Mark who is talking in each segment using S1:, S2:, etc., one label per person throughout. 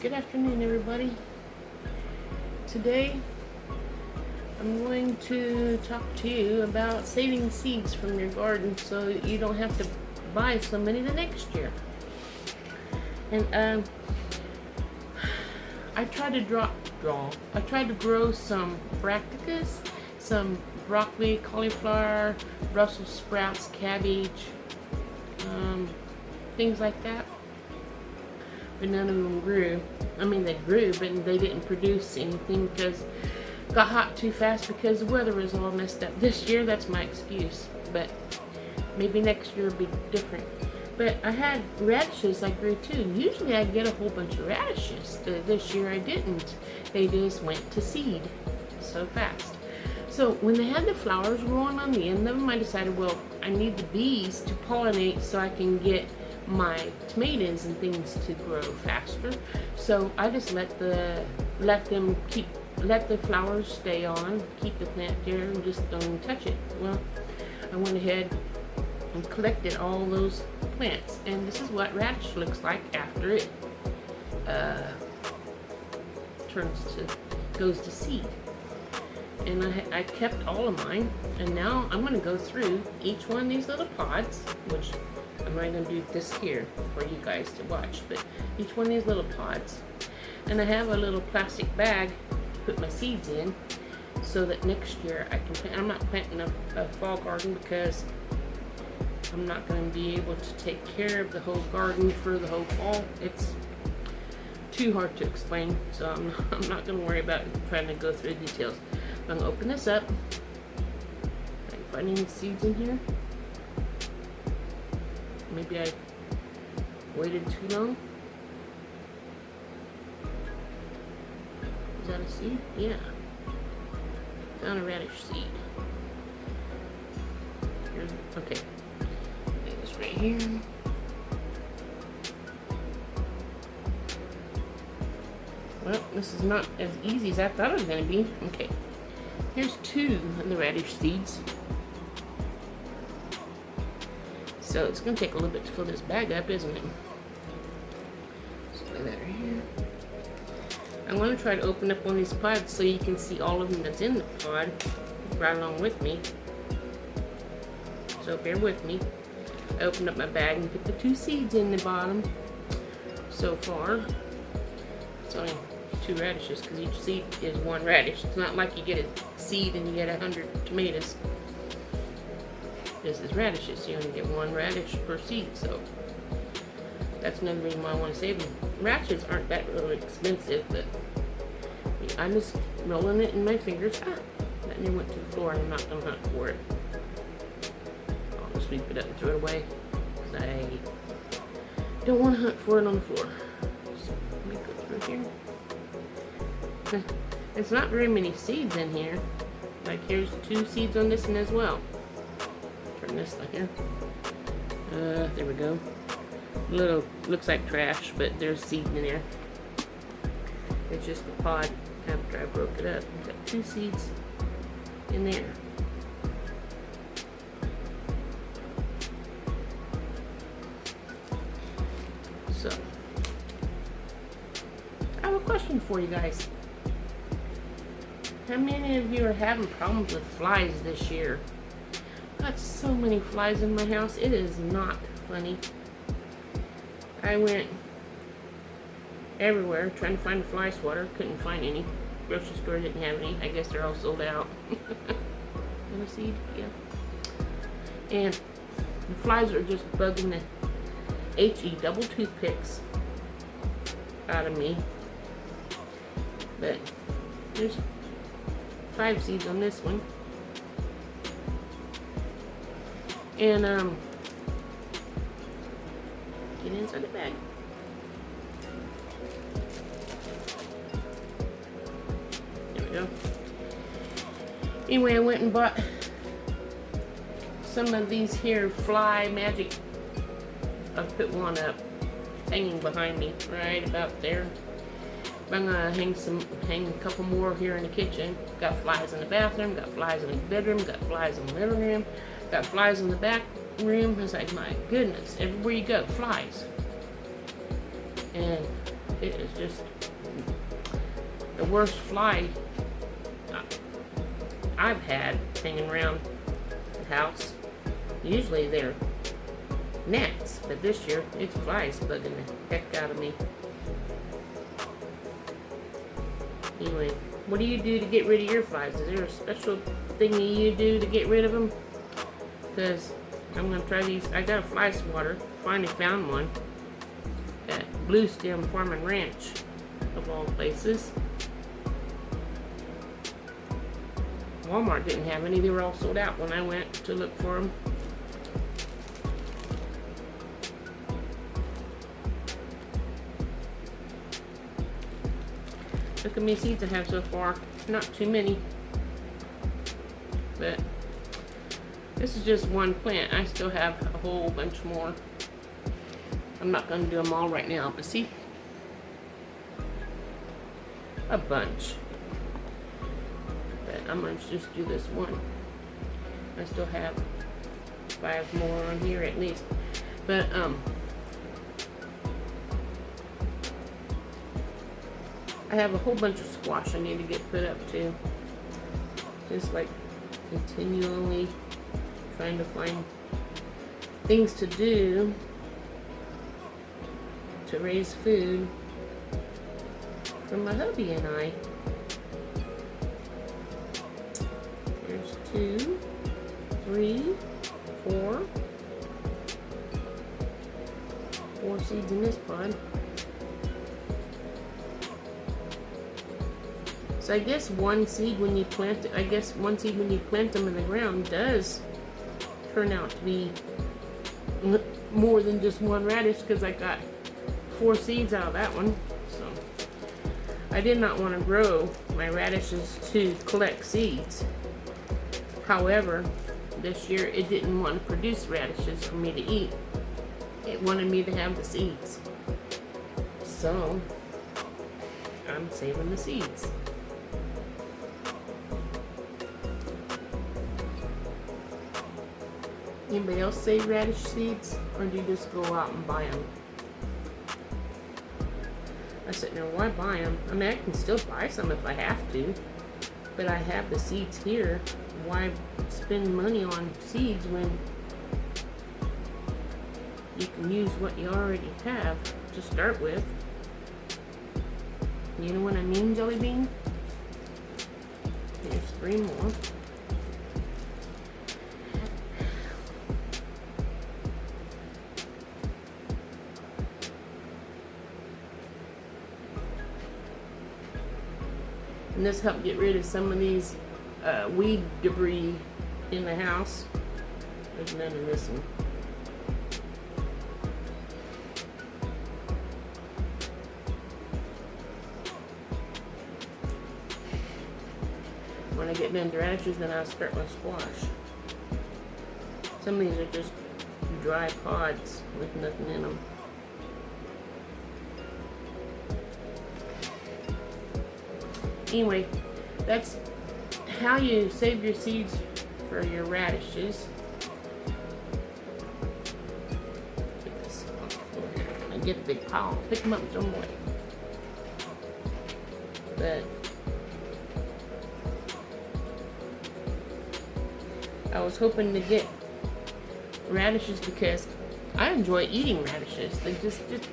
S1: Good afternoon, everybody. Today, I'm going to talk to you about saving seeds from your garden so you don't have to buy so many the next year. And I tried to I tried to grow some brassicas, some broccoli, cauliflower, Brussels sprouts, cabbage, things like that. But none of them grew. I mean, they grew, but they didn't produce anything because it got hot too fast because the weather was all messed up. This year, that's my excuse. But maybe next year will be different. But I had radishes I grew too. Usually I get a whole bunch of radishes. This year I didn't. They just went to seed so fast. So when they had the flowers growing on the end of them, I decided, well, I need the bees to pollinate so I can get my tomatoes and things to grow faster. So I just let the flowers stay on, keep the plant there, and just don't touch it. Well, I went ahead and collected all those plants, and this is what radish looks like after it goes to seed. And I kept all of mine, and now I'm going to go through each one of these little pods, which I'm not going to do this here for you guys to watch, but each one of these little pods. And I have a little plastic bag to put my seeds in so that next year I can plant. I'm not planting a fall garden because I'm not going to be able to take care of the whole garden for the whole fall. It's too hard to explain, so I'm not going to worry about trying to go through the details. I'm going to open this up. I can find any seeds in here. Maybe I waited too long. Is that a seed? Yeah. Found a radish seed. Okay. Put this right here. Well, this is not as easy as I thought it was going to be. Okay. Here's two of the radish seeds. So it's going to take a little bit to fill this bag up, isn't it? So lay that right here. I'm going to try to open up one of these pods so you can see all of them that's in the pod right along with me. So bear with me. I opened up my bag and put the two seeds in the bottom. So far, it's only two radishes because each seed is one radish. It's not like you get a seed and you get 100 tomatoes. This is radishes. You only get one radish per seed, so that's another reason why I want to save them. Radishes aren't that really expensive, but I'm just rolling it in my fingers. That near went to the floor, and I'm not going to hunt for it. I'll just sweep it up and throw it away because I don't want to hunt for it on the floor. So let me go through here. There's not very many seeds in here. Like here's two seeds on this one as well. Turn this like here. There we go. Little looks like trash, but there's seed in there. It's just a pod after I broke it up. I've got two seeds in there. So I have a question for you guys. How many of you are having problems with flies this year? Got so many flies in my house. It is not funny. I went everywhere trying to find a fly swatter. Couldn't find any. Grocery store didn't have any. I guess they're all sold out. Another seed? Yeah. And the flies are just bugging the HE double toothpicks out of me. But there's 5 seeds on this one. And get inside the bag. There we go. Anyway, I went and bought some of these here fly magic. I put one up hanging behind me right about there. I'm gonna hang a couple more here in the kitchen. Got flies in the bathroom, got flies in the bedroom, got flies in the living room, got flies in the back room. It's like, my goodness, everywhere you go, flies. And It is just the worst fly I've had hanging around the house. Usually they're gnats, but this year it's flies bugging the heck out of me. Anyway, what do you do to get rid of your flies? Is there a special thing that you do to get rid of them? Because I'm going to try these. I got a fly swatter. Finally found one at Blue Stem Farm and Ranch, of all places. Walmart didn't have any. They were all sold out when I went to look for them. Look how many seeds I have so far. Not too many. But this is just one plant. I still have a whole bunch more. I'm not going to do them all right now, but see? A bunch. But I'm going to just do this one. I still have 5 more on here at least. But, I have a whole bunch of squash I need to get put up too. Just like continually trying to find things to do to raise food for my hubby and I. There's 2, 3, 4 seeds in this pod. So I guess one seed when you plant them in the ground does turn out to be more than just one radish, because I got 4 seeds out of that one. So I did not want to grow my radishes to collect seeds. However, this year it didn't want to produce radishes for me to eat. It wanted me to have the seeds. So I'm saving the seeds. Anybody else save radish seeds, or do you just go out and buy them? I said, no, why buy them? I mean, I can still buy some if I have to, but I have the seeds here. Why spend money on seeds when you can use what you already have to start with? You know what I mean, Jelly Bean? Here's 3 more. And this helped get rid of some of these weed debris in the house. There's none of this one. When I get done to radishes, then I'll start my squash. Some of these are just dry pods with nothing in them. Anyway, that's how you save your seeds for your radishes. Get this on the floor and get the big pile. Pick them up and throw them away. But I was hoping to get radishes because I enjoy eating radishes.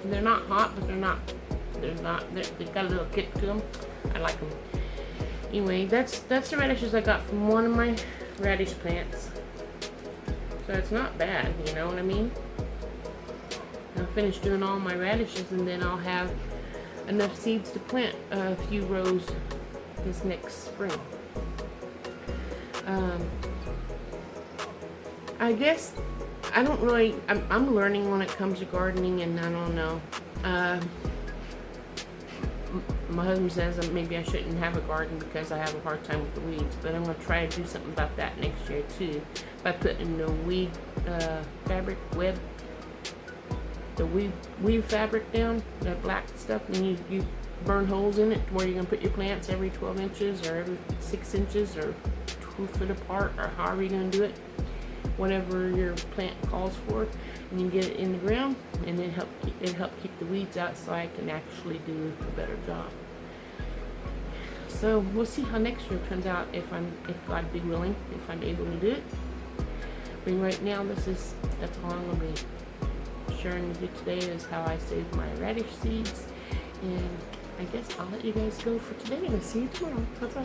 S1: They're not hot, but they've got a little kick to them. I like them. Anyway, that's the radishes I got from one of my radish plants. So it's not bad, you know what I mean? I'll finish doing all my radishes and then I'll have enough seeds to plant a few rows this next spring. I guess I don't really. I'm learning when it comes to gardening, and I don't know. My husband says maybe I shouldn't have a garden because I have a hard time with the weeds, but I'm going to try to do something about that next year too by putting the weed fabric web, the weed fabric down, the black stuff, and you burn holes in it where you're going to put your plants every 12 inches or every 6 inches or 2 foot apart or however you're going to do it. whatever your plant calls for, and you get it in the ground, and it help keep the weeds out, so I can actually do a better job. So we'll see how next year turns out, if God be willing, if I'm able to do it. But right now, that's all I'm gonna be sharing with you today, is how I saved my radish seeds. And I guess I'll let you guys go for today, and I'll see you tomorrow. Ta-ta.